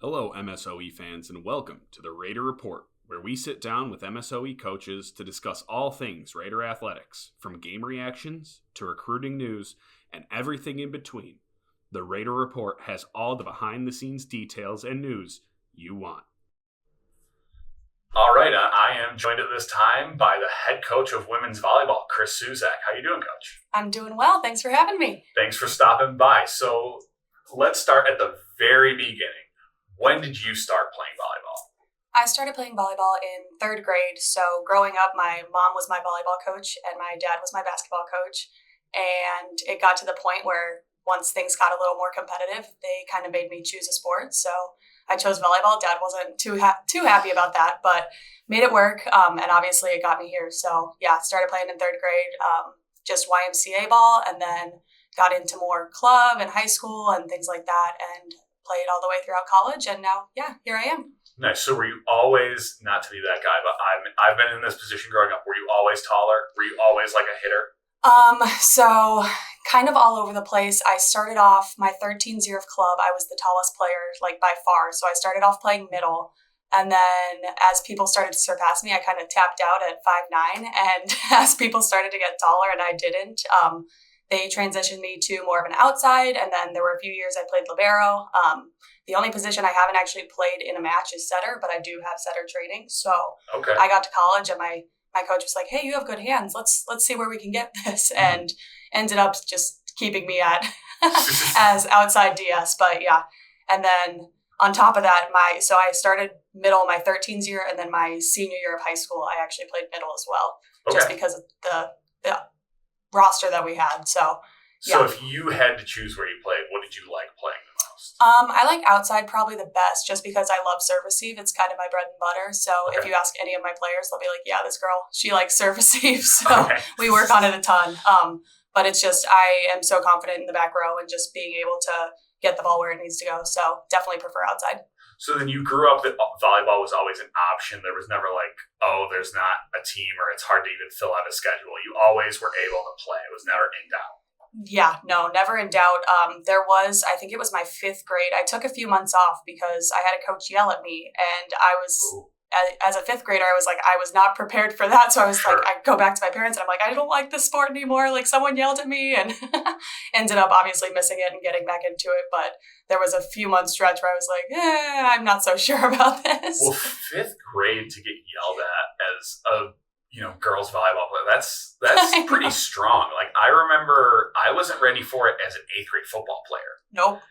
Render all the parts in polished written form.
Hello, MSOE fans, and welcome to the Raider Report, where we sit down with MSOE coaches to discuss all things Raider athletics, from game reactions to recruiting news and everything in between. The Raider Report has all the behind-the-scenes details and news you want. All right, I am joined at this time by the head coach of women's volleyball, Kris Susak. How you doing, Coach? I'm doing well. Thanks for having me. Thanks for stopping by. So let's start at the very beginning. When did you start playing volleyball? I started playing volleyball in third grade. So growing up, my mom was my volleyball coach and my dad was my basketball coach. And it got to the point where once things got a little more competitive, they kind of made me choose a sport. So I chose volleyball. Dad wasn't too happy about that, but made it work. And obviously it got me here. So yeah, started playing in third grade, just YMCA ball, and then got into more club and high school and things like that. And played all the way throughout college, and now, here I am. Nice. So were you always, not to be that guy, but I've been in this position growing up. Were you always taller? Were you always like a hitter? So kind of all over the place. I started off my 13th year of club. I was the tallest player, like by far. So I started off playing middle. And then as people started to surpass me, I kind of tapped out at 5'9". And as people started to get taller and I didn't, they transitioned me to more of an outside, and then there were a few years I played libero. The only position I haven't actually played in a match is setter, but I do have setter training. So Okay. I got to college, and my coach was like, "Hey, you have good hands. Let's see where we can get this," and ended up just keeping me at as outside DS. But yeah, and then on top of that, so I started middle my 13th year, and then my senior year of high school, I actually played middle as well, just because of the roster that we had. So if you had to choose where you played, what did you like playing the most? I like outside probably the best, just because I love serve receive. It's kind of my bread and butter. So if you ask any of my players, they'll be like, "Yeah, this girl, she likes serve receive." So we work on it a ton. But it's just I am so confident in the back row and just being able to get the ball where it needs to go. So definitely prefer outside. So then you grew up that volleyball was always an option. There was never like, oh, there's not a team or it's hard to even fill out a schedule. You always were able to play. It was never in doubt. Yeah, no, never in doubt. There was, I think it was my 5th grade. I took a few months off because I had a coach yell at me, and I was, as a 5th grader, I was like, I was not prepared for that. So I was like, I go back to my parents and I'm like, I don't like this sport anymore. Like someone yelled at me, and ended up obviously missing it and getting back into it. But there was a few month stretch where I was like, I'm not so sure about this. Well, 5th grade to get yelled at as a girls volleyball player, that's pretty strong. Like I remember I wasn't ready for it as an 8th grade football player. Nope.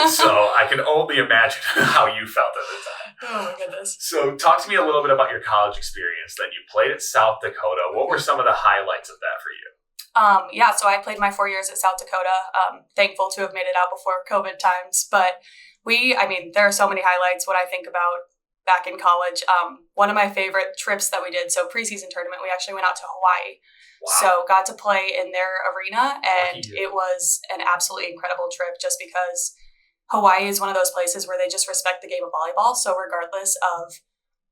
So I can only imagine how you felt at the time. Oh my goodness. So talk to me a little bit about your college experience. Then you played at South Dakota. What were some of the highlights of that for you? So I played my 4 years at South Dakota. Thankful to have made it out before COVID times. But there are so many highlights when I think about back in college. One of my favorite trips that we did, so preseason tournament, we actually went out to Hawaii. Wow. So got to play in their arena, and it was an absolutely incredible trip just because Hawaii is one of those places where they just respect the game of volleyball. So regardless of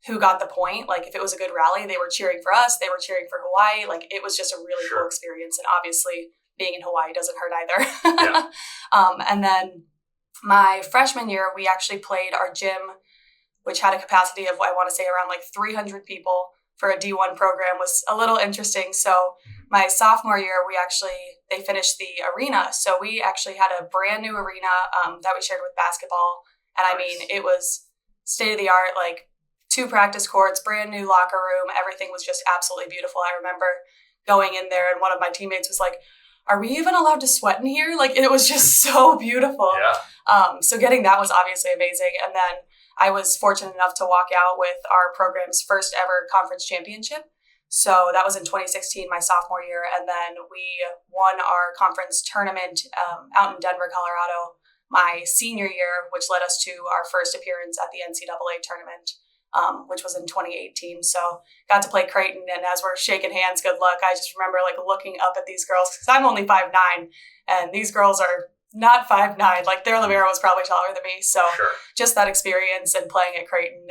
who got the point, like if it was a good rally, they were cheering for us, they were cheering for Hawaii. Like it was just a really cool experience. And obviously being in Hawaii doesn't hurt either. Yeah. And then my freshman year, we actually played our gym, which had a capacity of, I want to say, around like 300 people for a D1 program, was a little interesting. So my sophomore year, they finished the arena. So we actually had a brand new arena that we shared with basketball. And it was state of the art, like 2 practice courts, brand new locker room. Everything was just absolutely beautiful. I remember going in there and one of my teammates was like, "Are we even allowed to sweat in here?" Like it was just so beautiful. Yeah. So getting that was obviously amazing. And then I was fortunate enough to walk out with our program's first ever conference championship. So that was in 2016, my sophomore year. And then we won our conference tournament out in Denver, Colorado, my senior year, which led us to our first appearance at the NCAA tournament, which was in 2018. So got to play Creighton. And as we're shaking hands, good luck, I just remember like looking up at these girls, because I'm only 5'9", and these girls are not 5'9", like their libero was probably taller than me. So just that experience and playing at Creighton,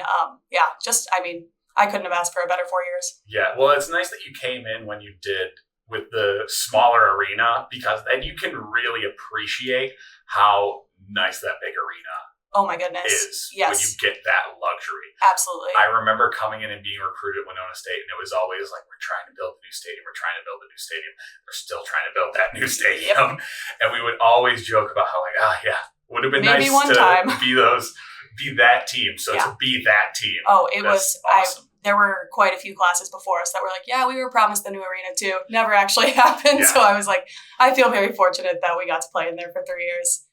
I couldn't have asked for a better 4 years. Yeah, well, it's nice that you came in when you did with the smaller arena, because then you can really appreciate how nice that big arena Oh my goodness. Is yes. when you get that luxury. Absolutely. I remember coming in and being recruited at Winona State, and it was always like, we're trying to build a new stadium. We're trying to build a new stadium. They're still trying to build that new stadium. Yep. And we would always joke about how like, would have been maybe nice one to time. be that team. So to be that team. Oh, it was awesome. There were quite a few classes before us that were like, we were promised the new arena too. Never actually happened. Yeah. So I was like, I feel very fortunate that we got to play in there for 3 years.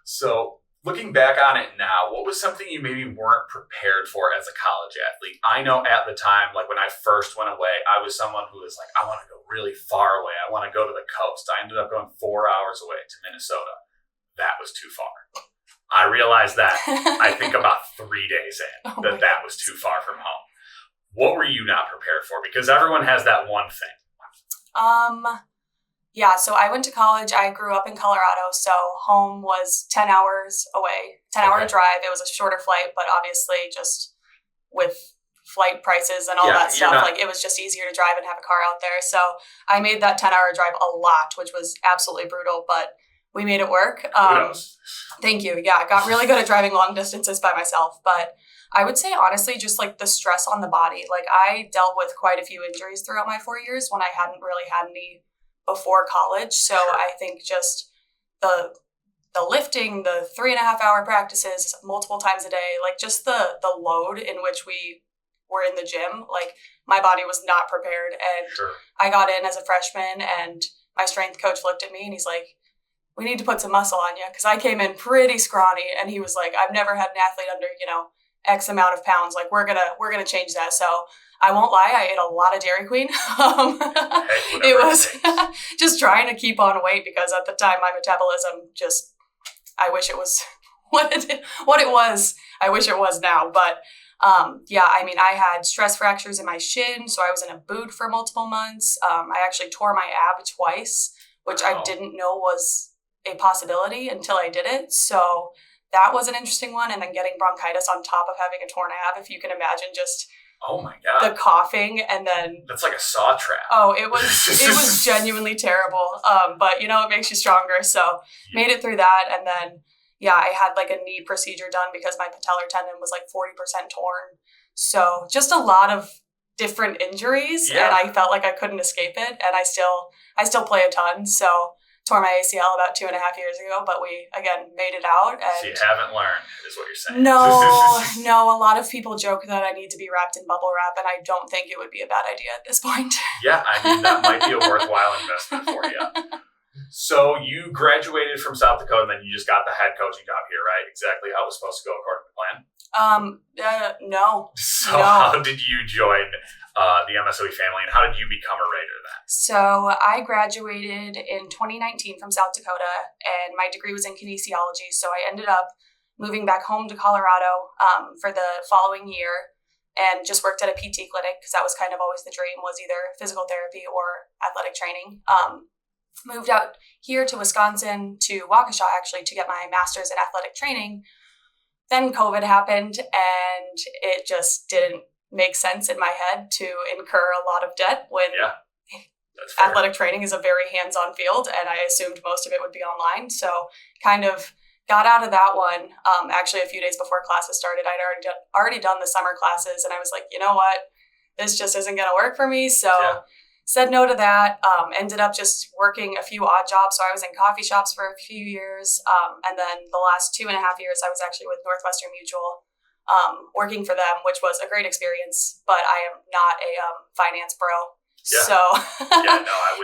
So looking back on it now, what was something you maybe weren't prepared for as a college athlete? I know at the time, like when I first went away, I was someone who was like, I want to go really far away. I want to go to the coast. I ended up going 4 hours away to Minnesota. That was too far. I realized that, I think about 3 days in, that was too far from home. What were you not prepared for? Because everyone has that one thing. Yeah, so I went to college. I grew up in Colorado, so home was 10 hours away, 10-hour drive. It was a shorter flight, but obviously just with flight prices and all that stuff, like it was just easier to drive and have a car out there. So I made that 10-hour drive a lot, which was absolutely brutal, but we made it work. Thank you. Yeah, I got really good at driving long distances by myself, but I would say honestly, just like the stress on the body. Like I dealt with quite a few injuries throughout my 4 years when I hadn't really had any before college. So I think just the lifting, the 3.5-hour practices multiple times a day, like just the load in which we were in the gym, like my body was not prepared. And I got in as a freshman and my strength coach looked at me and he's like, we need to put some muscle on you. Cause I came in pretty scrawny and he was like, I've never had an athlete under, X amount of pounds. Like we're gonna change that. So I won't lie, I ate a lot of Dairy Queen. It was just trying to keep on weight because at the time my metabolism I wish it was what it was. I wish it was now. But I had stress fractures in my shin, so I was in a boot for multiple months. I actually tore my ab twice, which I didn't know was a possibility until I did it. So that was an interesting one. And then getting bronchitis on top of having a torn ab, if you can imagine just oh my God, the coughing and then that's like a saw trap. Oh, it was genuinely terrible. But it makes you stronger. So made it through that. And then, I had like a knee procedure done because my patellar tendon was like 40% torn. So just a lot of different injuries and I felt like I couldn't escape it. And I still play a ton. So tore my ACL about 2.5 years ago, but we, again, made it out. And so you haven't learned, is what you're saying. No. A lot of people joke that I need to be wrapped in bubble wrap, and I don't think it would be a bad idea at this point. Yeah, that might be a worthwhile investment for you. So you graduated from South Dakota, and then you just got the head coaching job here, right? Exactly how it was supposed to go according to plan? No. So how did you join the MSOE family, and how did you become a Raider then? So I graduated in 2019 from South Dakota, and my degree was in kinesiology. So I ended up moving back home to Colorado for the following year and just worked at a PT clinic because that was kind of always the dream, was either physical therapy or athletic training. Moved out here to Wisconsin, to Waukesha actually, to get my master's in athletic training. Then COVID happened and it just didn't make sense in my head to incur a lot of debt when athletic training is a very hands-on field, and I assumed most of it would be online. So kind of got out of that one. Actually, a few days before classes started, I'd already done the summer classes, and I was like, you know what? This just isn't going to work for me. So said no to that. Ended up just working a few odd jobs. So I was in coffee shops for a few years. And then the last 2.5 years, I was actually with Northwestern Mutual, working for them, which was a great experience, but I am not a finance bro. Yeah. So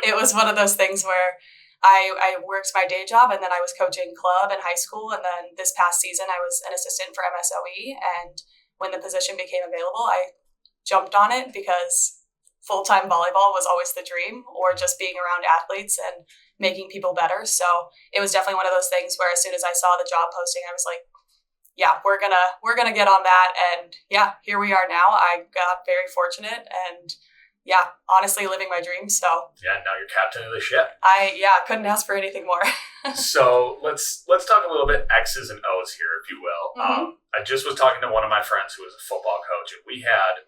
it was one of those things where I worked my day job and then I was coaching club and high school. And then this past season, I was an assistant for MSOE. And when the position became available, I jumped on it because full-time volleyball was always the dream, or just being around athletes and making people better. So it was definitely one of those things where as soon as I saw the job posting, I was like, we're gonna get on that. And here we are now. I got very fortunate and honestly living my dream. So now you're captain of the ship. I couldn't ask for anything more. So let's talk a little bit X's and O's here, if you will. Mm-hmm. I just was talking to one of my friends who was a football coach, and he had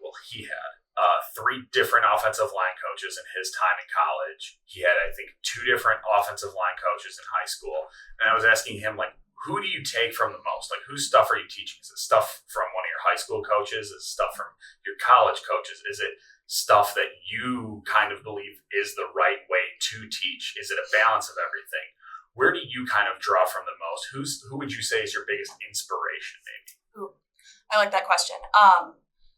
3 different offensive line coaches in his time in college. He had, I think, 2 different offensive line coaches in high school. And I was asking him, like, who do you take from the most? Like, whose stuff are you teaching? Is it stuff from one of your high school coaches? Is it stuff from your college coaches? Is it stuff that you kind of believe is the right way to teach? Is it a balance of everything? Where do you kind of draw from the most? Who would you say is your biggest inspiration, maybe? Ooh, I like that question.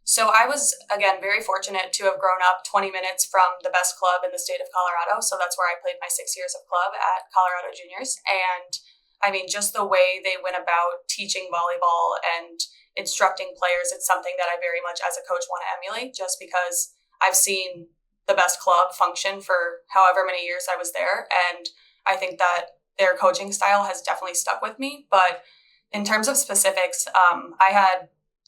So I was, again, very fortunate to have grown up 20 minutes from the best club in the state of Colorado. So that's where I played my 6 years of club at Colorado Juniors. And I mean, just the way they went about teaching volleyball and instructing players, it's something that I very much as a coach want to emulate, just because I've seen the best club function for however many years I was there. And I think that their coaching style has definitely stuck with me. But in terms of specifics,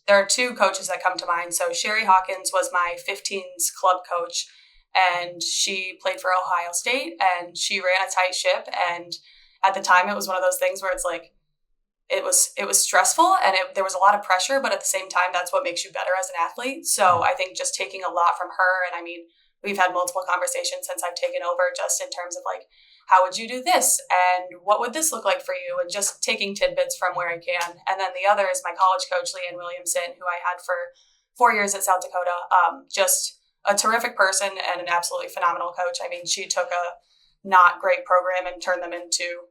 there are two coaches that come to mind. So Sherry Hawkins was my 15s club coach, and she played for Ohio State, and she ran a tight ship. And at the time, it was one of those things where it's like, it was stressful and there was a lot of pressure, but at the same time, that's what makes you better as an athlete. So I think just taking a lot from her, and I mean, we've had multiple conversations since I've taken over, just in terms of like, how would you do this? And what would this look like for you? And just taking tidbits from where I can. And then the other is my college coach, Leanne Williamson, who I had for 4 years at South Dakota. Just a terrific person and an absolutely phenomenal coach. I mean, she took a not great program and turned them into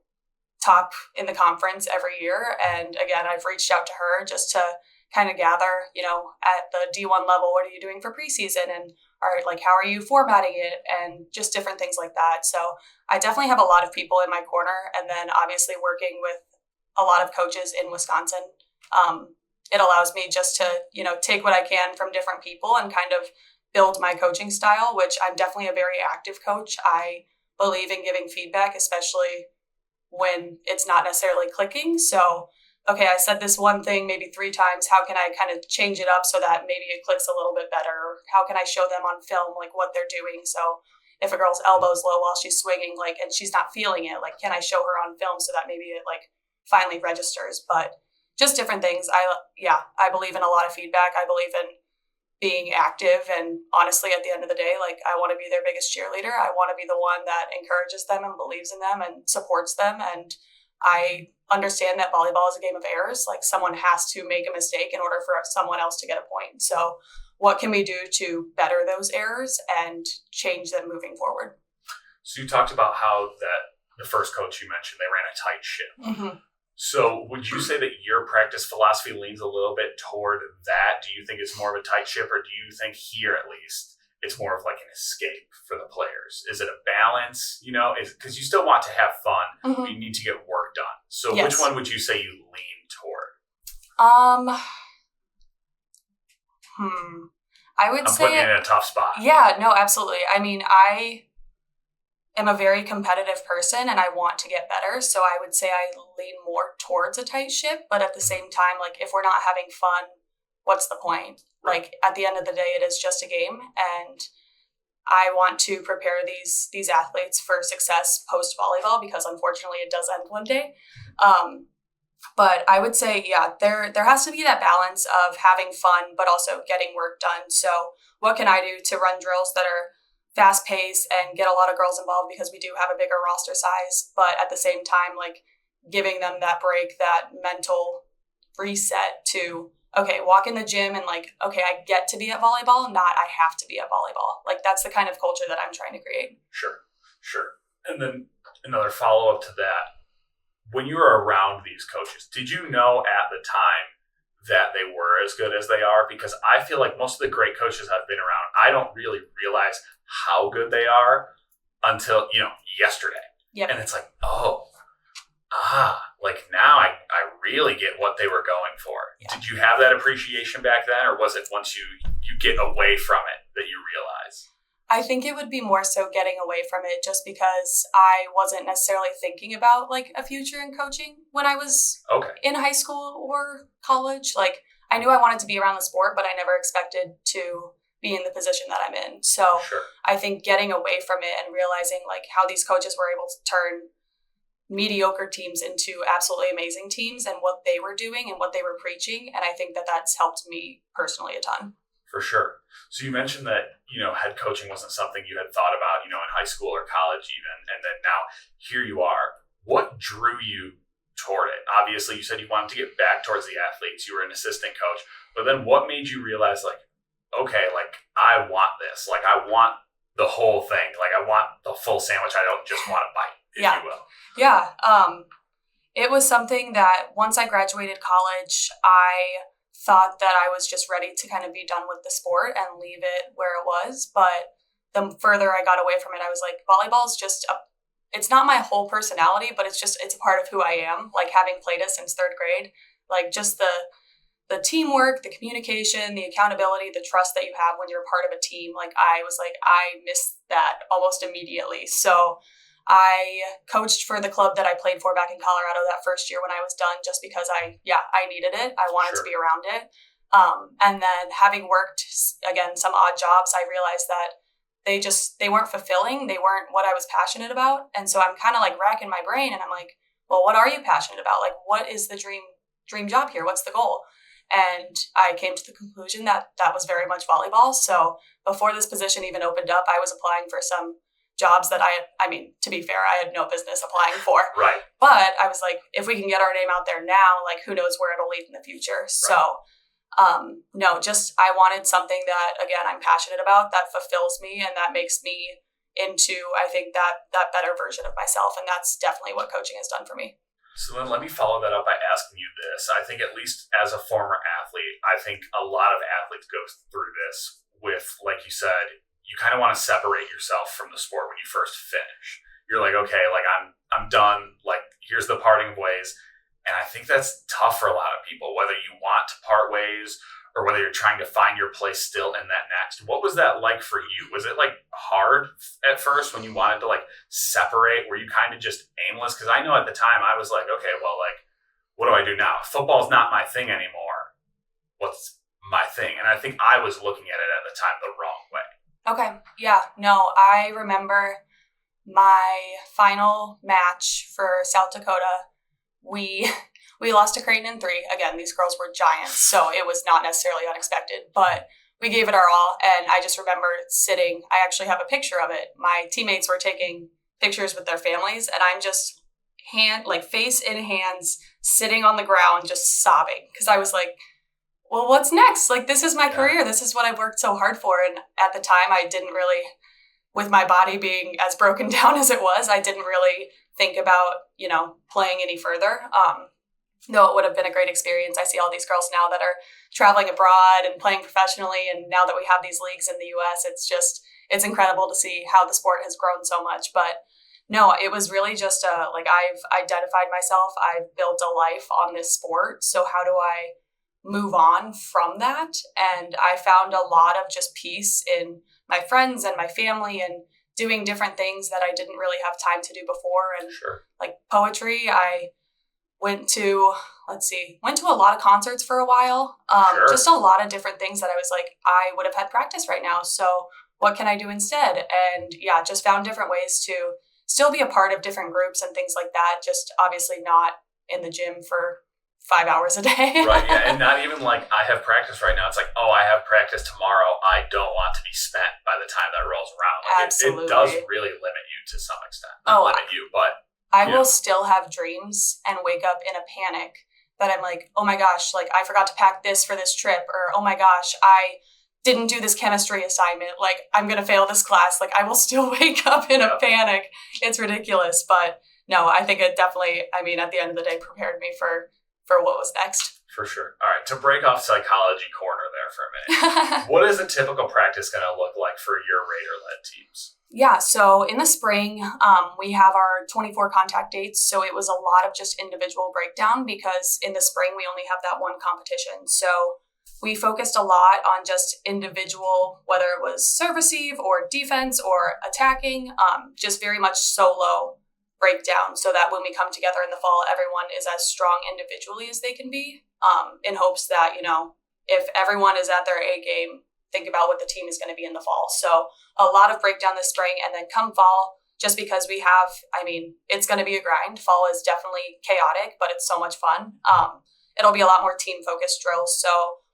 top in the conference every year. And again, I've reached out to her just to kind of gather, at the D1 level, what are you doing for preseason? And how are you formatting it? And just different things like that. So I definitely have a lot of people in my corner. And then obviously working with a lot of coaches in Wisconsin, it allows me just to, take what I can from different people and kind of build my coaching style, which I'm definitely a very active coach. I believe in giving feedback, especially when it's not necessarily clicking. So, okay, I said this one thing maybe 3 times. How can I kind of change it up so that maybe it clicks a little bit better? Or how can I show them on film, like, what they're doing? So if a girl's elbow's low while she's swinging, and she's not feeling it, can I show her on film so that maybe it, finally registers? But just different things. I believe in a lot of feedback. I believe in being active. And honestly, at the end of the day, I want to be their biggest cheerleader. I want to be the one that encourages them and believes in them and supports them. And I understand that volleyball is a game of errors. Someone has to make a mistake in order for someone else to get a point. So what can we do to better those errors and change them moving forward? So you talked about how that the first coach you mentioned, they ran a tight ship. Mm-hmm. So would you say that your practice philosophy leans a little bit toward that? Do you think it's more of a tight ship, or do you think here at least it's more of an escape for the players? Is it a balance, because you still want to have fun, mm-hmm. but you need to get work done. So yes. Which one would you say you lean toward? I would say putting you in a tough spot. Yeah, no, absolutely. I mean, I am a very competitive person and I want to get better. So I would say I lean more towards a tight ship, but at the same time, if we're not having fun, what's the point? At the end of the day, it is just a game, and I want to prepare these athletes for success post volleyball, because unfortunately it does end one day. But I would say, there has to be that balance of having fun, but also getting work done. So what can I do to run drills that are fast paced and get a lot of girls involved, because we do have a bigger roster size, but at the same time, giving them that break, that mental reset to, okay, walk in the gym and okay, I get to be at volleyball, not I have to be at volleyball. That's the kind of culture that I'm trying to create. Sure. And then another follow-up to that. When you were around these coaches, did you know at the time that they were as good as they are? Because I feel like most of the great coaches I've been around, I don't really realize how good they are until, yesterday. Yep. And it's now I really get what they were going for. Yeah. Did you have that appreciation back then, or was it once you get away from it that you realize? I think it would be more so getting away from it, just because I wasn't necessarily thinking about a future in coaching when I was in high school or college. I knew I wanted to be around the sport, but I never expected to be in the position that I'm in. So sure. I think getting away from it and realizing how these coaches were able to turn mediocre teams into absolutely amazing teams, and what they were doing and what they were preaching. And I think that that's helped me personally a ton. For sure. So you mentioned that, head coaching wasn't something you had thought about, in high school or college even. And then now here you are. What drew you toward it? Obviously, you said you wanted to get back towards the athletes. You were an assistant coach. But then what made you realize, like, okay, like, I want this. Like, I want the whole thing. Like, I want the full sandwich. I don't just want a bite, if you will. Yeah. It was something that once I graduated college, I thought that I was just ready to kind of be done with the sport and leave it where it was. But the further I got away from it, I was like, volleyball is just it's not my whole personality, but it's a part of who I am. Like, having played it since third grade, like, just the teamwork, the communication, the accountability, the trust that you have when you're part of a team. Like, I was like, I missed that almost immediately. So I coached for the club that I played for back in Colorado that first year when I was done, just because I needed it. I wanted to be around it. And then having worked, again, some odd jobs, I realized that they weren't fulfilling. They weren't what I was passionate about. And so I'm kind of like racking my brain, and I'm like, well, what are you passionate about? Like, what is the dream job here? What's the goal? And I came to the conclusion that was very much volleyball. So before this position even opened up, I was applying for some jobs that I mean, to be fair, I had no business applying for. Right. But I was like, if we can get our name out there now, like, who knows where it'll lead in the future. Right. So, no, just I wanted something that, again, I'm passionate about, that fulfills me, and that makes me into, I think, that better version of myself. And that's definitely what coaching has done for me. So then let me follow that up by asking you this. I think, at least as a former athlete, I think a lot of athletes go through this with, like you said, you kind of want to separate yourself from the sport when you first finish. You're like, okay, like, I'm done. Like, here's the parting of ways. And I think that's tough for a lot of people, whether you want to part ways or whether you're trying to find your place still in that next. What was that like for you? Was it, like, hard at first when you wanted to, like, separate? Were you kind of just aimless? Because I know at the time I was like, okay, well, like, what do I do now? Football's not my thing anymore. What's my thing? And I think I was looking at it at the time the wrong way. Okay. Yeah. No, I remember my final match for South Dakota. We lost to Creighton in 3. Again, these girls were giants, so it was not necessarily unexpected, but we gave it our all. And I just remember sitting, I actually have a picture of it. My teammates were taking pictures with their families, and I'm just face in hands, sitting on the ground, just sobbing. Because I was like, well, what's next? Like, this is my career. This is what I've worked so hard for. And at the time, I didn't really, with my body being as broken down as it was, I didn't really think about, playing any further. Though it would have been a great experience. I see all these girls now that are traveling abroad and playing professionally. And now that we have these leagues in the US, it's incredible to see how the sport has grown so much. But no, it was really just I've identified myself. I've built a life on this sport. So how do I move on from that? And I found a lot of just peace in my friends and my family and doing different things that I didn't really have time to do before. And like poetry, I went to a lot of concerts for a while. Just a lot of different things that I was like, I would have had practice right now. So what can I do instead? And just found different ways to still be a part of different groups and things like that. Just obviously not in the gym for 5 hours a day. Right, yeah, and not even like I have practice right now. It's like, oh, I have practice tomorrow. I don't want to be spent by the time that rolls around. Like, absolutely. It does really limit you to some extent. Not limit you, but I will still have dreams and wake up in a panic that I'm like, oh my gosh, like I forgot to pack this for this trip, or oh my gosh, I didn't do this chemistry assignment. Like, I'm going to fail this class. Like, I will still wake up in a panic. It's ridiculous. But no, I think it definitely, at the end of the day, prepared me for what was next. For sure. All right, to break off psychology corner there for a minute, what is a typical practice going to look like for your Raider-led teams? Yeah, so in the spring, we have our 24 contact dates. So it was a lot of just individual breakdown because in the spring, we only have that one competition. So we focused a lot on just individual, whether it was serve receive or defense or attacking, just very much solo breakdown so that when we come together in the fall, everyone is as strong individually as they can be, in hopes that, if everyone is at their A game, think about what the team is going to be in the fall. So a lot of breakdown this spring, and then come fall, just because we have, it's going to be a grind. Fall is definitely chaotic, but it's so much fun. It'll be a lot more team focused drills. So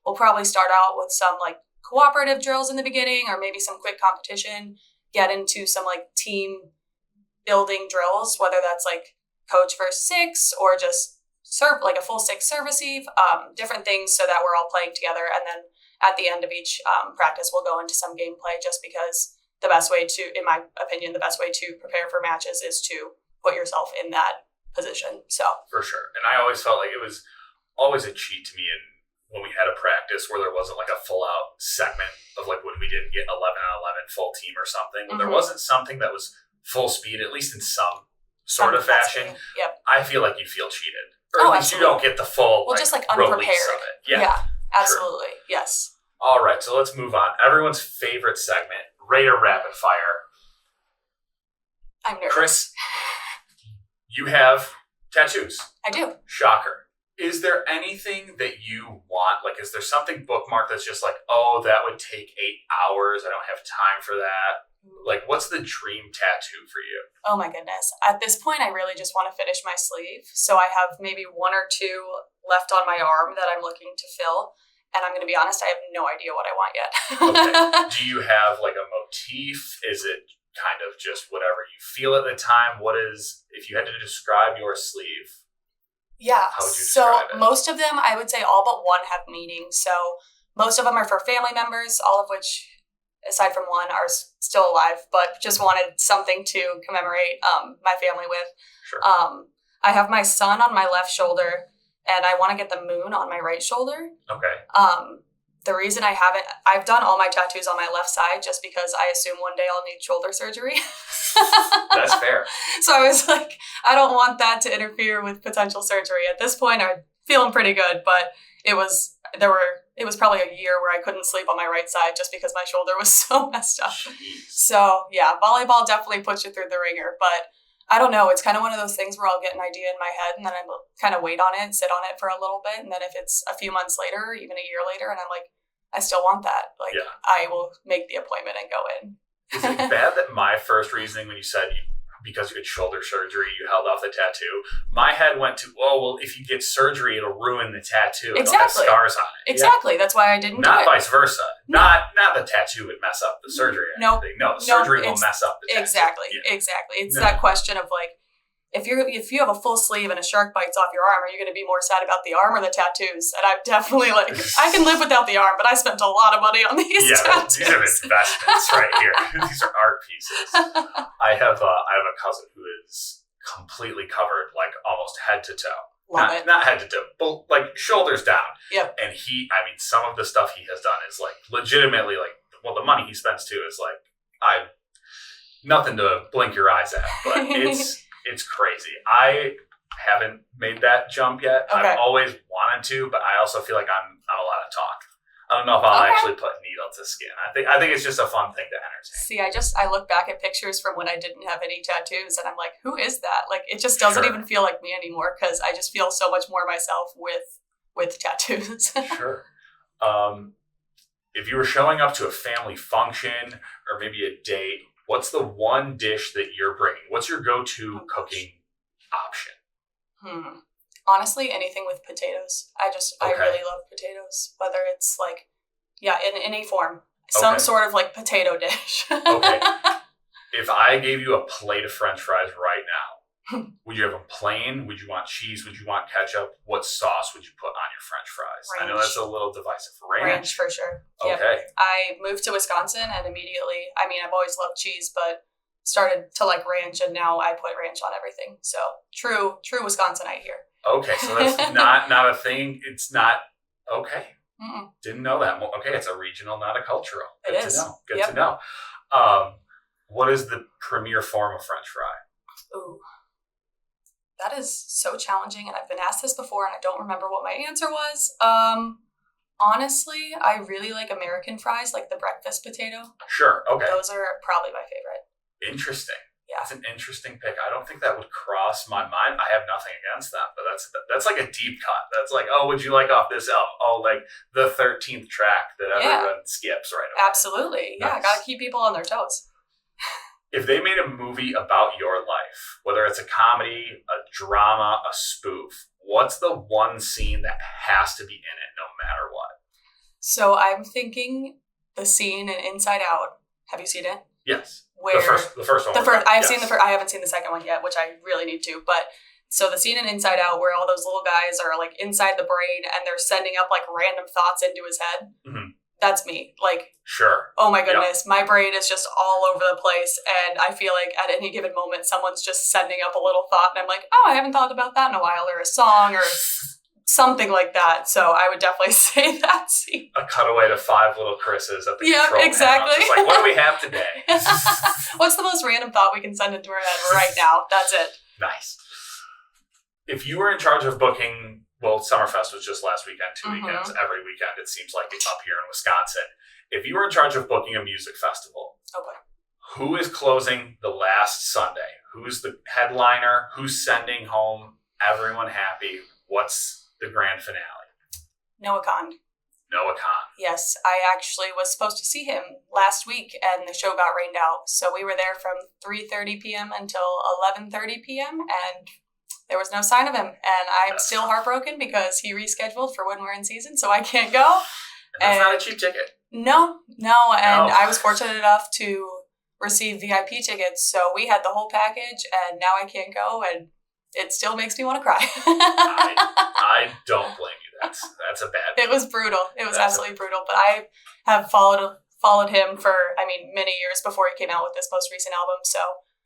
we'll probably start out with some like cooperative drills in the beginning, or maybe some quick competition, get into some like team building drills, whether that's like coach for 6 or just serve like a full 6 service eve, different things so that we're all playing together. And then at the end of each practice, we'll go into some gameplay just because the best way to, in my opinion, the best way to prepare for matches is to put yourself in that position. So for sure. And I always felt like it was always a cheat to me when we had a practice where there wasn't like a full out segment of like when we didn't get 11 on 11 full team or something, when there wasn't something that was full speed, at least in some sort of fashion. Yep. I feel like you feel cheated. Or at least you don't get the full just like unprepared. Release of it. Yeah, absolutely. True. Yes. All right, so let's move on. Everyone's favorite segment, Raider Rapid Fire. I'm nervous. Kris, you have tattoos. I do. Shocker. Is there anything that you want? Like, is there something bookmarked that's just like, oh, that would take 8 hours. I don't have time for that. Like, what's the dream tattoo for you? Oh my goodness. At this point, I really just want to finish my sleeve. So I have maybe 1 or 2 left on my arm that I'm looking to fill. And I'm going to be honest, I have no idea what I want yet. Okay. Do you have like a motif? Is it kind of just whatever you feel at the time? What is, if you had to describe your sleeve? Yeah. How would you describe it? Most of them, I would say all but 1 have meaning. So most of them are for family members, all of which, aside from 1, are still alive, but just wanted something to commemorate my family with. Sure. I have my son on my left shoulder, and I want to get the moon on my right shoulder. Okay. The reason I've done all my tattoos on my left side just because I assume one day I'll need shoulder surgery. That's fair. So I was like, I don't want that to interfere with potential surgery. At this point, I'm feeling pretty good, but it was probably a year where I couldn't sleep on my right side just because my shoulder was so messed up. Jeez. So yeah, volleyball definitely puts you through the ringer, but I don't know. It's kind of one of those things where I'll get an idea in my head and then I kind of wait on it and sit on it for a little bit. And then if it's a few months later, even a year later, and I'm like, I still want that. Like, I will make the appointment and go in. Is it bad that my first reasoning when you said because you had shoulder surgery, you held off the tattoo? My head went to, oh, well, if you get surgery, it'll ruin the tattoo. Exactly. It'll have scars on it. Exactly. Yeah. That's why I didn't Not do it. vice versa. No. Not the tattoo would mess up the surgery or anything. No, the surgery will mess up the tattoo. Exactly. Yeah. Exactly. It's that question of like, if you have a full sleeve and a shark bites off your arm, are you going to be more sad about the arm or the tattoos? And I'm definitely like, I can live without the arm, but I spent a lot of money on these tattoos. These are investments right here. These are art pieces. I have a cousin who is completely covered, like almost head to toe. Not head to toe, but like shoulders down. Yep. And some of the stuff he has done is like legitimately like, well, the money he spends too is like, nothing to blink your eyes at, but it's crazy. I haven't made that jump yet. Okay. I've always wanted to, but I also feel like I'm a lot of talk. I don't know if I'll actually put needle to skin. I think it's just a fun thing to entertain. See, I look back at pictures from when I didn't have any tattoos, and I'm like, who is that? Like, it just doesn't even feel like me anymore because I just feel so much more myself with tattoos. Sure. If you were showing up to a family function or maybe a date, what's the one dish that you're bringing? What's your go-to cooking option? Honestly, anything with potatoes. I really love potatoes, whether it's like, in any form. Some sort of like potato dish. Okay. If I gave you a plate of French fries right now, would you have them plain? Would you want cheese? Would you want ketchup? What sauce would you put on your French fries? Ranch. I know that's a little divisive. Ranch for sure. Okay. Yep. I moved to Wisconsin and immediately, I've always loved cheese, but started to like ranch and now I put ranch on everything. So true Wisconsinite here. Okay, so that's not a thing. It's not, okay. Mm-mm. Didn't know that. Okay, it's a regional, not a cultural. Good it is. To know. Good to know. What is the premier form of French fry? Ooh. That is so challenging, and I've been asked this before, and I don't remember what my answer was. Honestly, I really like American fries, like the breakfast potato. Sure, okay. Those are probably my favorite. Interesting. Yeah. That's an interesting pick. I don't think that would cross my mind. I have nothing against that, but that's like a deep cut. That's like, oh, would you like off this album? Oh, like the 13th track that everyone skips right away. Absolutely. Nice. Yeah, gotta keep people on their toes. If they made a movie about your life, whether it's a comedy, a drama, a spoof, what's the one scene that has to be in it no matter what? So I'm thinking the scene in Inside Out. Have you seen it? Yes. Where the first one. I haven't seen the second one yet, which I really need to. But So the scene in Inside Out where all those little guys are like inside the brain and they're sending up like random thoughts into his head. Mm-hmm. That's me. Like, sure. Oh my goodness. Yep. My brain is just all over the place. And I feel like at any given moment, someone's just sending up a little thought. And I'm like, oh, I haven't thought about that in a while, or a song or something like that. So I would definitely say that scene. A cutaway to 5 little Chris's at the control exactly. Just like, what do we have today? What's the most random thought we can send into our head right now? That's it. Nice. If you were in charge of booking, well, Summerfest was just last weekend, 2 weekends. Every weekend, it seems like it's up here in Wisconsin. If you were in charge of booking a music festival, who is closing the last Sunday? Who's the headliner? Who's sending home everyone happy? What's the grand finale? Noah Kahn. Noah Kahn. Yes, I actually was supposed to see him last week, and the show got rained out. So we were there from 3:30 p.m. until 11:30 p.m., and there was no sign of him. And I'm still heartbroken because he rescheduled for when we're in season, so I can't go. And that's not a cheap ticket. No. And I was fortunate enough to receive VIP tickets, so we had the whole package, and now I can't go, and it still makes me want to cry. I don't blame you. That's a bad thing. It was brutal. It was absolutely brutal. But I have followed him for, many years before he came out with this most recent album. So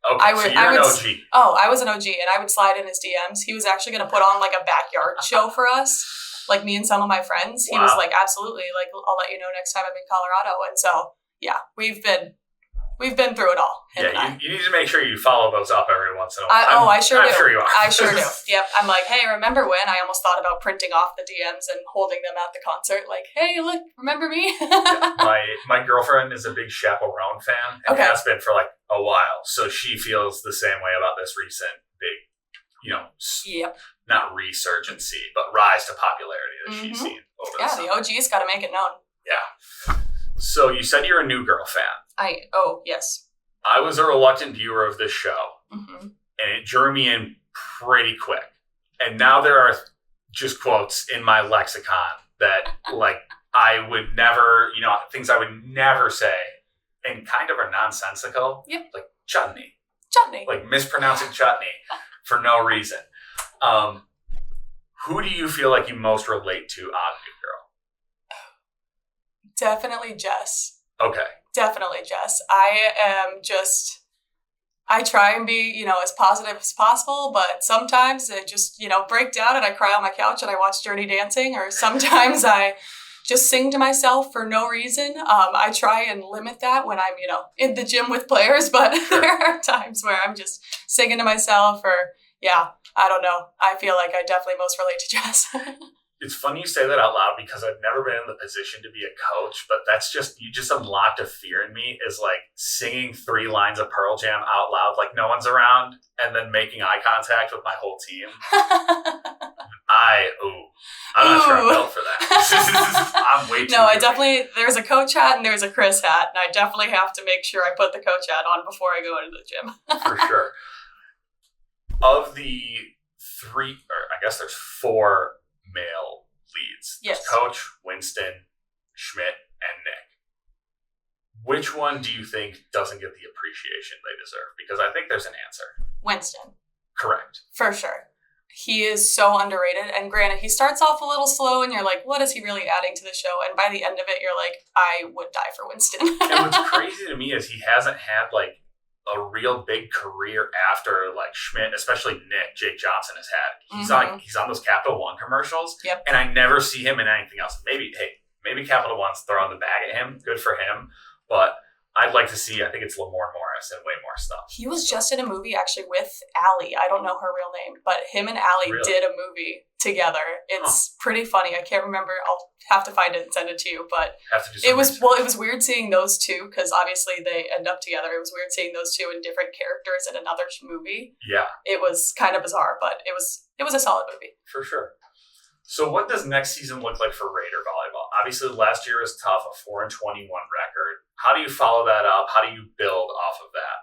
so you're an OG. Oh, I was an OG, and I would slide in his DMs. He was actually going to put on like a backyard show for us, like me and some of my friends. He was like, absolutely, like I'll let you know next time I'm in Colorado. And so, yeah, we've been through it all. You need to make sure you follow those up every once in a while. I sure do. I'm sure you are. I sure do. Yep. I'm like, hey, remember when? I almost thought about printing off the DMs and holding them at the concert. Like, hey, look, remember me? My girlfriend is a big Chaperone fan and has been for like a while. So she feels the same way about this recent big, not resurgency, but rise to popularity that she's seen over the summer. The OG's got to make it known. Yeah. So you said you're a New Girl fan. Yes. I was a reluctant viewer of this show, and it drew me in pretty quick. And now there are just quotes in my lexicon that, like, I would never, things I would never say, and kind of are nonsensical. Yep. Like chutney. Like mispronouncing chutney for no reason. Who do you feel like you most relate to on New Girl? Definitely Jess. Okay. Definitely Jess. I try and be, as positive as possible, but sometimes I just, break down and I cry on my couch and I watch Dirty Dancing, or sometimes I just sing to myself for no reason. I try and limit that when I'm, in the gym with players, but there are times where I'm just singing to myself, or, I don't know. I feel like I definitely most relate to Jess. It's funny you say that out loud because I've never been in the position to be a coach, but you just unlocked a fear in me, is like singing 3 lines of Pearl Jam out loud like no one's around, and then making eye contact with my whole team. I'm not sure I'm built for that. I'm way too there's a coach hat and there's a Kris hat, and I definitely have to make sure I put the coach hat on before I go into the gym. For sure. Of the 3, or I guess there's 4 male leads. Yes. Coach, Winston, Schmidt, and Nick. Which one do you think doesn't get the appreciation they deserve? Because I think there's an answer. Winston. Correct. For sure. He is so underrated. And granted, he starts off a little slow and you're like, what is he really adding to the show? And by the end of it, you're like, I would die for Winston. And what's crazy to me is he hasn't had like a real big career after like Schmidt, especially Nick, Jake Johnson has had. He's on those Capital One commercials. Yep. And I never see him in anything else. Maybe Capital One's throwing the bag at him. Good for him. But I'd like to see, I think it's Lamorne Morris and way more stuff. He was just in a movie actually with Allie. I don't know her real name, but him and Allie did a movie together. It's pretty funny. I can't remember. I'll have to find it and send it to you. But it was weird seeing those two, because obviously they end up together. It was weird seeing those two in different characters in another movie. Yeah. It was kind of bizarre, but it was a solid movie. For sure. So what does next season look like for Raider volleyball? Obviously last year was tough, a 4-21 record. How do you follow that up? How do you build off of that?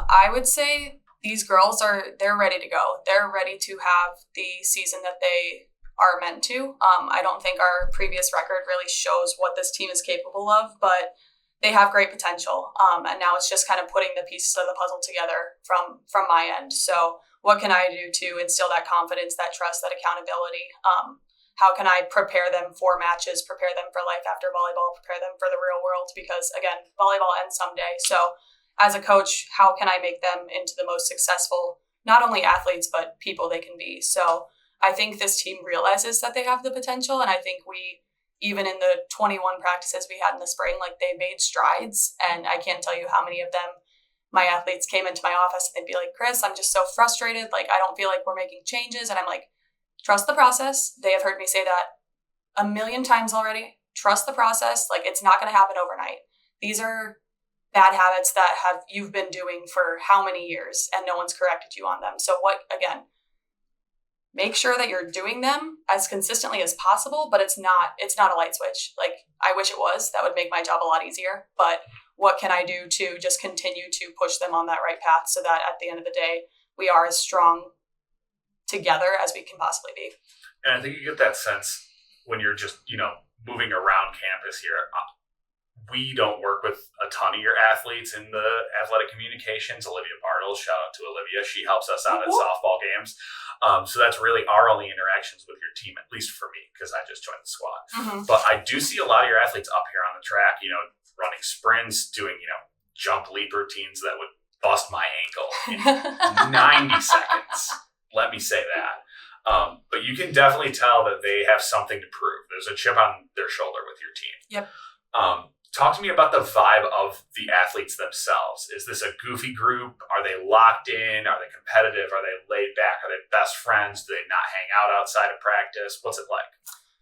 I would say these girls they're ready to go. They're ready to have the season that they are meant to. I don't think our previous record really shows what this team is capable of, but they have great potential. And now it's just kind of putting the pieces of the puzzle together from my end. So what can I do to instill that confidence, that trust, that accountability? How can I prepare them for matches, prepare them for life after volleyball, prepare them for the real world? Because again, volleyball ends someday. So as a coach, how can I make them into the most successful, not only athletes, but people they can be? So I think this team realizes that they have the potential. And I think we, even in the 21 practices we had in the spring, like they made strides. And I can't tell you how many of them, my athletes came into my office and they'd be like, Kris, I'm just so frustrated. Like, I don't feel like we're making changes. And I'm like, trust the process. They have heard me say that a million times already. Trust the process. Like, it's not going to happen overnight. These are bad habits that you've been doing for how many years and no one's corrected you on them. So make sure that you're doing them as consistently as possible, but it's not a light switch. Like, I wish it was. That would make my job a lot easier. But what can I do to just continue to push them on that right path so that at the end of the day, we are as strong together as we can possibly be? And I think you get that sense when you're just, moving around campus here. We don't work with a ton of your athletes in the athletic communications. Olivia Bartles, shout out to Olivia. She helps us out at softball games. So that's really our only interactions with your team, at least for me, because I just joined the squad. Mm-hmm. But I do see a lot of your athletes up here on the track, running sprints, doing, jump leap routines that would bust my ankle in 90 seconds. Let me say that. But you can definitely tell that they have something to prove. There's a chip on their shoulder with your team. Yep. Talk to me about the vibe of the athletes themselves. Is this a goofy group? Are they locked in? Are they competitive? Are they laid back? Are they best friends? Do they not hang out outside of practice? What's it like?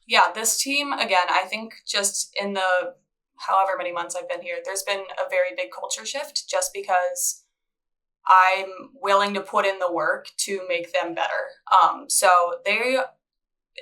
Yeah, this team, again, I think just in the however many months I've been here, there's been a very big culture shift just because I'm willing to put in the work to make them better. So they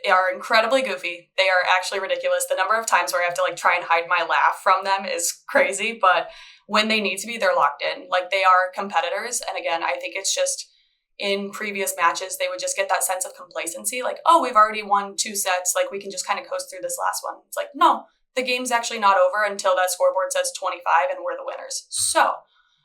are incredibly goofy. They are actually ridiculous. The number of times where I have to try and hide my laugh from them is crazy, but when they need to be, they're locked in. They are competitors. And again, I think it's just in previous matches, they would just get that sense of complacency. We've already won 2 sets. We can just kind of coast through this last one. It's no, the game's actually not over until that scoreboard says 25 and we're the winners. So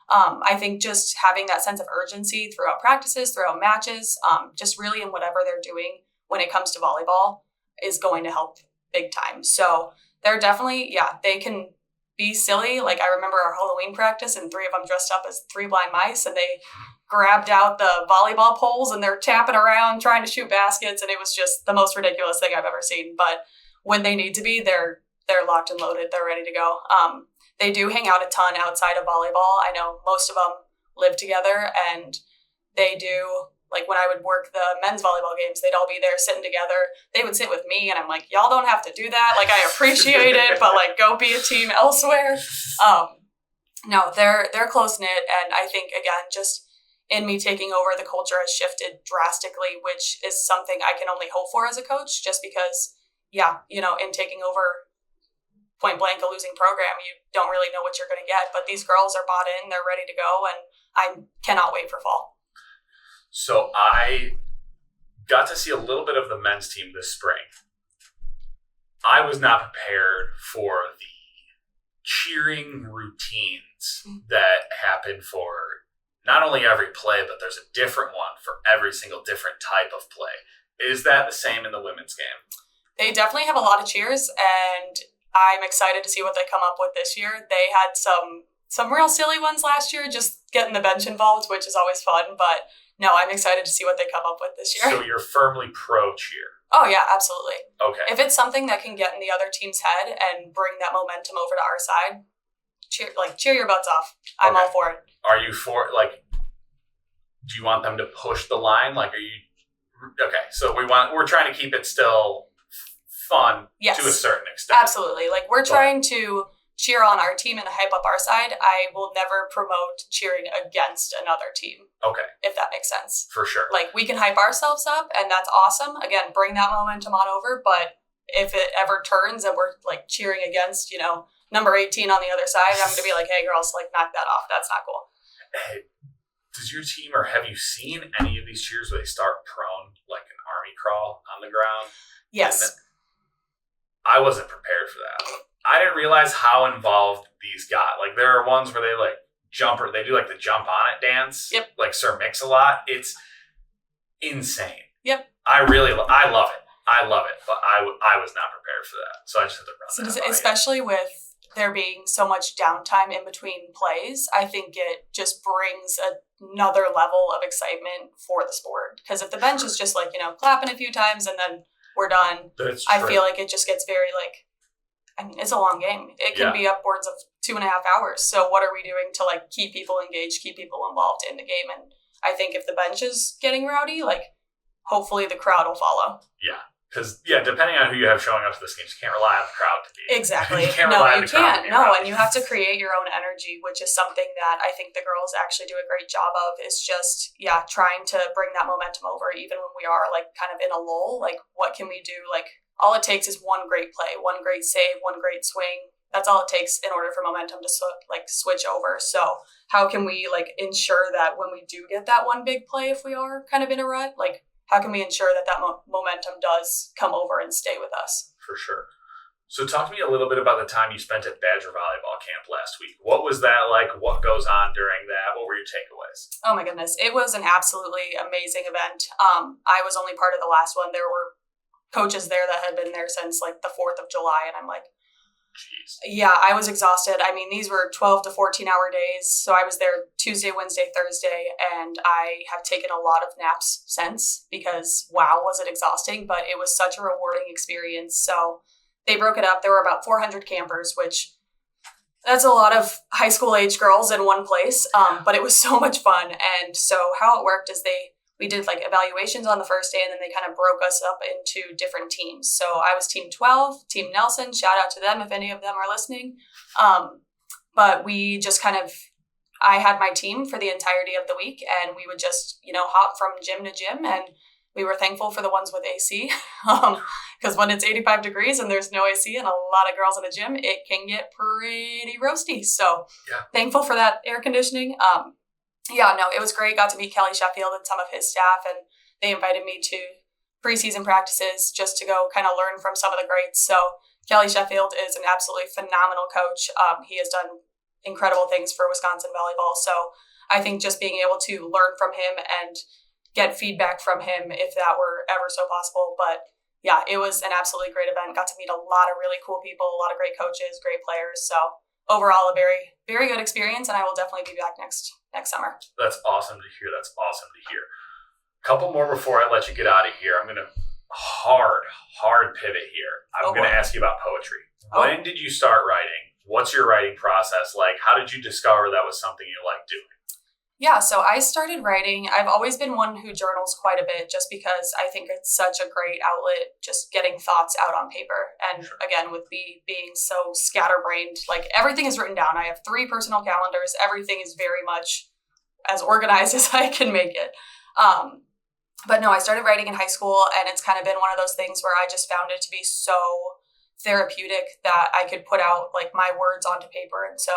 I think just having that sense of urgency throughout practices, throughout matches, just really in whatever they're doing when it comes to volleyball is going to help big time. So they're definitely, they can be silly. I remember our Halloween practice and 3 of them dressed up as 3 blind mice and they grabbed out the volleyball poles and they're tapping around trying to shoot baskets. And it was just the most ridiculous thing I've ever seen. But when they need to be, they're locked and loaded. They're ready to go. They do hang out a ton outside of volleyball. I know most of them live together and they do, when I would work the men's volleyball games, they'd all be there sitting together. They would sit with me and I'm like, y'all don't have to do that. I appreciate it, but go be a team elsewhere. No, they're close knit. And I think, again, just in me taking over, the culture has shifted drastically, which is something I can only hope for as a coach, just because, in taking over point blank a losing program, you don't really know what you're going to get. But these girls are bought in, they're ready to go, and I cannot wait for fall. So I got to see a little bit of the men's team this spring. I was not prepared for the cheering routines that happen for not only every play, but there's a different one for every single different type of play. Is that the same in the women's game? They definitely have a lot of cheers, and I'm excited to see what they come up with this year. They had some real silly ones last year, just getting the bench involved, which is always fun, but no, I'm excited to see what they come up with this year. So you're firmly pro cheer? Oh, yeah, absolutely. Okay. If it's something that can get in the other team's head and bring that momentum over to our side, cheer your butts off. I'm all for it. Are you for, do you want them to push the line? Okay, so we're trying to keep it still fun to a certain extent. Absolutely. We're trying to cheer on our team and hype up our side. I will never promote cheering against another team. Okay. If that makes sense. For sure. We can hype ourselves up and that's awesome. Again, bring that momentum on over. But if it ever turns and we're cheering against, number 18 on the other side, I'm going to be like, hey girls, knock that off. That's not cool. Hey, does your team or have you seen any of these cheers where they start prone like an army crawl on the ground? Yes. I wasn't prepared for that. I didn't realize how involved these got. There are ones where they jump or they do the jump on it dance. Yep. Sir Mix-a-Lot. insane. Yep. I love it. But I was not prepared for that. So I just had to run that by especially with there being so much downtime in between plays, I think it just brings another level of excitement for the sport. Because if the bench is just like, clapping a few times and then we're done, I feel like it just gets very it's a long game. It can be upwards of 2.5 hours. So what are we doing to keep people engaged, keep people involved in the game? And I think if the bench is getting rowdy, hopefully the crowd will follow. Yeah. Because, depending on who you have showing up to this game, you can't rely on the crowd to be. Exactly. You can't and you have to create your own energy, which is something that I think the girls actually do a great job of, is just, trying to bring that momentum over even when we are, kind of in a lull. What can we do? All it takes is one great play, one great save, one great swing. That's all it takes in order for momentum to, switch over. So how can we, ensure that when we do get that one big play, if we are kind of in a rut, how can we ensure that momentum does come over and stay with us? For sure. So talk to me a little bit about the time you spent at Badger Volleyball Camp last week. What was that like? What goes on during that? What were your takeaways? Oh my goodness. It was an absolutely amazing event. I was only part of the last one. There were coaches there that had been there since the 4th of July. And I'm like, jeez. Yeah, I was exhausted. I mean, these were 12 to 14 hour days. So I was there Tuesday, Wednesday, Thursday, and I have taken a lot of naps since because, wow, was it exhausting, but it was such a rewarding experience. So they broke it up. There were about 400 campers, which that's a lot of high school age girls in one place. But it was so much fun. And so how it worked is we did evaluations on the first day, and then they kind of broke us up into different teams. So I was team 12, team Nelson, shout out to them if any of them are listening. But we just I had my team for the entirety of the week, and we would just, hop from gym to gym, and we were thankful for the ones with AC. Because when it's 85 degrees and there's no AC and a lot of girls in a gym, it can get pretty roasty. So thankful for that air conditioning. It was great. Got to meet Kelly Sheffield and some of his staff, and they invited me to preseason practices just to go kind of learn from some of the greats. So Kelly Sheffield is an absolutely phenomenal coach. He has done incredible things for Wisconsin volleyball. So I think just being able to learn from him and get feedback from him, if that were ever so possible. But it was an absolutely great event. Got to meet a lot of really cool people, a lot of great coaches, great players. So overall, a very, very good experience, and I will definitely be back next summer. That's awesome to hear. Couple more before I let you get out of here. I'm going to hard pivot here. I'm going to ask you about poetry. When did you start writing? What's your writing process like? How did you discover that was something you liked doing? Yeah, so I started writing. I've always been one who journals quite a bit just because I think it's such a great outlet, just getting thoughts out on paper. And again, with me being so scatterbrained, everything is written down. I have 3 personal calendars. Everything is very much as organized as I can make it. But no, I started writing in high school, and it's kind of been one of those things where I just found it to be so therapeutic that I could put out my words onto paper. And so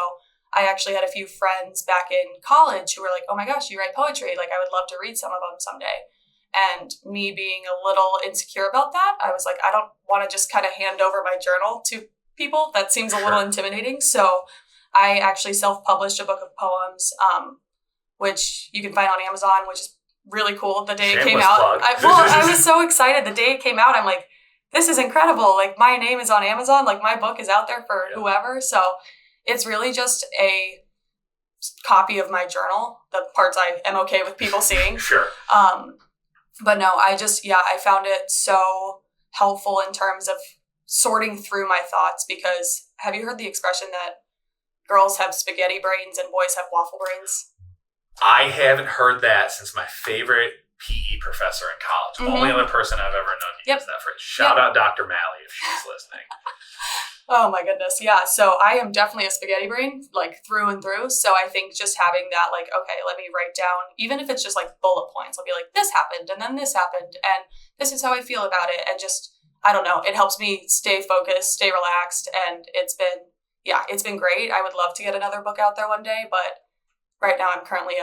I actually had a few friends back in college who were like, oh my gosh, you write poetry. I would love to read some of them someday. And me being a little insecure about that, I was like, I don't want to just kind of hand over my journal to people. That seems a little intimidating. So I actually self-published a book of poems, which you can find on Amazon, which is really cool. The day it came out, I was so excited. The day it came out, I'm like, this is incredible. My name is on Amazon. My book is out there for whoever. So it's really just a copy of my journal, the parts I am okay with people seeing. Sure. But no, I found it so helpful in terms of sorting through my thoughts, because have you heard the expression that girls have spaghetti brains and boys have waffle brains? I haven't heard that since my favorite PE professor in college. Only other person I've ever known to use that phrase. Shout out Dr. Malley if she's listening. Oh my goodness. Yeah. So I am definitely a spaghetti brain, through and through. So I think just having that, okay, let me write down, even if it's just bullet points, I'll be like, this happened and then this happened and this is how I feel about it. And just, I don't know, it helps me stay focused, stay relaxed. And it's been great. I would love to get another book out there one day, but right now I'm currently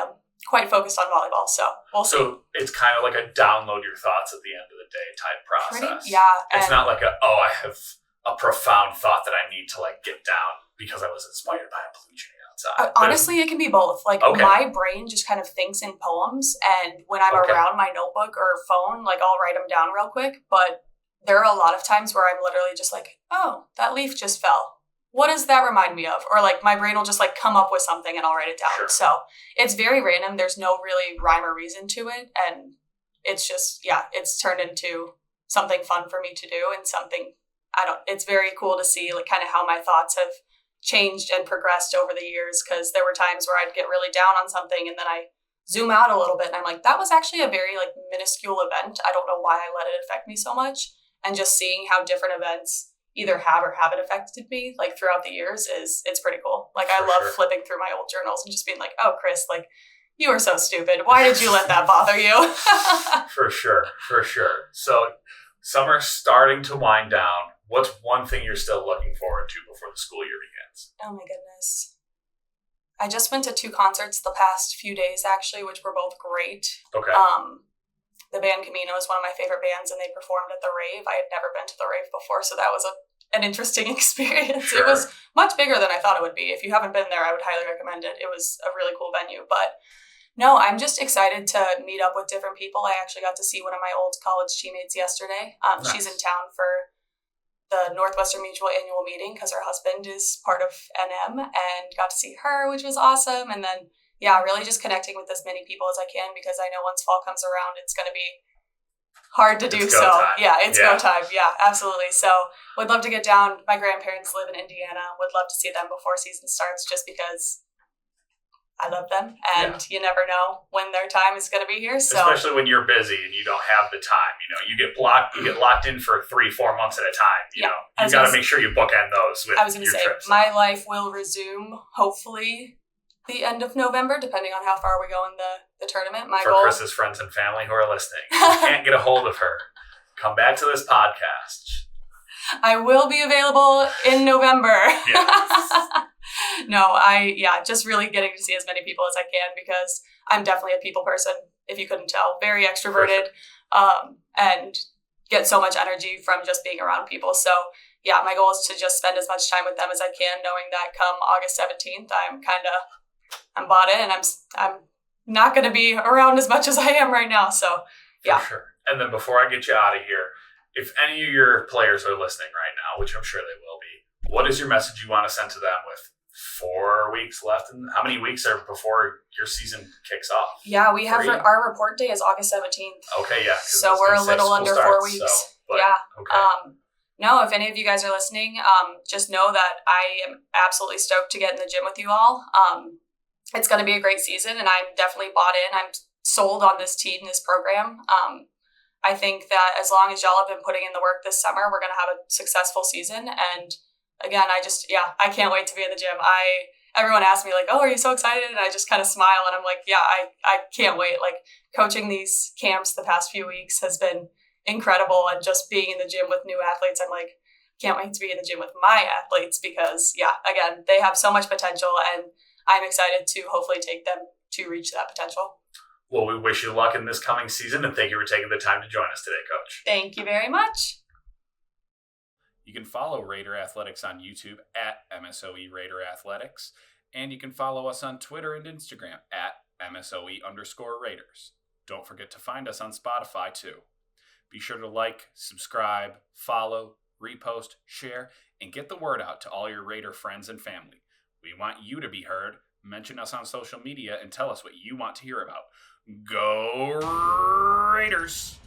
quite focused on volleyball. So we'll see. So it's kind of like a download your thoughts at the end of the day type process. It's not like I have a profound thought that I need to get down because I was inspired by a blue jay on outside? Honestly, it can be both. Like, Okay. my brain just kind of thinks in poems, and when I'm Okay. around my notebook or phone, like, I'll write them down real quick. But there are a lot of times where I'm literally just like, oh, that leaf just fell. What does that remind me of? Or, like, my brain will just, like, come up with something and I'll write it down. Sure. So it's very random. There's no really rhyme or reason to it. And it's just, yeah, it's turned into something fun for me to do, and something, it's very cool to see, like, kind of how my thoughts have changed and progressed over the years, because there were times where I'd get really down on something and then I zoom out a little bit and I'm like, that was actually a very, like, minuscule event. I don't know why I let it affect me so much. And just seeing how different events either have or haven't affected me, like, throughout the years it's pretty cool. Like, I love flipping through my old journals and just being like, oh, Kris, like, you are so stupid. Why did you let that bother you? For sure. So summer's starting to wind down. What's one thing you're still looking forward to before the school year begins? Oh my goodness. I just went to 2 concerts the past few days, actually, which were both great. Okay. The band Camino is one of my favorite bands, and they performed at the rave. I had never been to the rave before, so that was an interesting experience. Sure. It was much bigger than I thought it would be. If you haven't been there, I would highly recommend it. It was a really cool venue. But no, I'm just excited to meet up with different people. I actually got to see one of my old college teammates yesterday. Nice. She's in town for the Northwestern Mutual annual meeting because her husband is part of NM, and got to see her, which was awesome. And then, yeah, really just connecting with as many people as I can, because I know once fall comes around, it's going to be hard to do It's go so. time. Yeah, it's Yeah. go time. Yeah, absolutely. So would love to get down. My grandparents live in Indiana. Would love to see them before season starts, just because I love them, and you never know when their time is going to be here. So especially when you're busy and you don't have the time, you get locked in for 3-4 months at a time. You know, you got to make sure you bookend those with I was going to your say, trips. my life will resume hopefully the end of November, depending on how far we go in the tournament. My for goal. Kris's friends and family who are listening, if you can't get a hold of her, come back to this podcast. I will be available in November. Yeah. No, just really getting to see as many people as I can, because I'm definitely a people person, if you couldn't tell. Very extroverted, and get so much energy from just being around people. So, yeah, my goal is to just spend as much time with them as I can, knowing that come August 17th, I'm bought in, and I'm not going to be around as much as I am right now. So, yeah. For sure. And then before I get you out of here, if any of your players are listening right now, which I'm sure they will be, what is your message you want to send to them with 4 weeks left? And how many weeks are before your season kicks off? Yeah, we have 3? Our report day is August 17th. Okay, yeah. So we're a little under 4 weeks. Yeah. Okay. No, if any of you guys are listening, just know that I am absolutely stoked to get in the gym with you all. It's going to be a great season, and I'm definitely bought in. I'm sold on this team, this program. I think that as long as y'all have been putting in the work this summer, we're going to have a successful season. And again, I can't wait to be in the gym. Everyone asks me, like, oh, are you so excited? And I just kind of smile, and I'm like, yeah, I can't wait. Like, coaching these camps the past few weeks has been incredible, and just being in the gym with new athletes, I'm like, can't wait to be in the gym with my athletes, because again, they have so much potential, and I'm excited to hopefully take them to reach that potential. Well, we wish you luck in this coming season, and thank you for taking the time to join us today, Coach. Thank you very much. You can follow Raider Athletics on YouTube at MSOE Raider Athletics, and you can follow us on Twitter and Instagram at MSOE_Raiders. Don't forget to find us on Spotify too. Be sure to like, subscribe, follow, repost, share, and get the word out to all your Raider friends and family. We want you to be heard. Mention us on social media and tell us what you want to hear about. Go Raiders!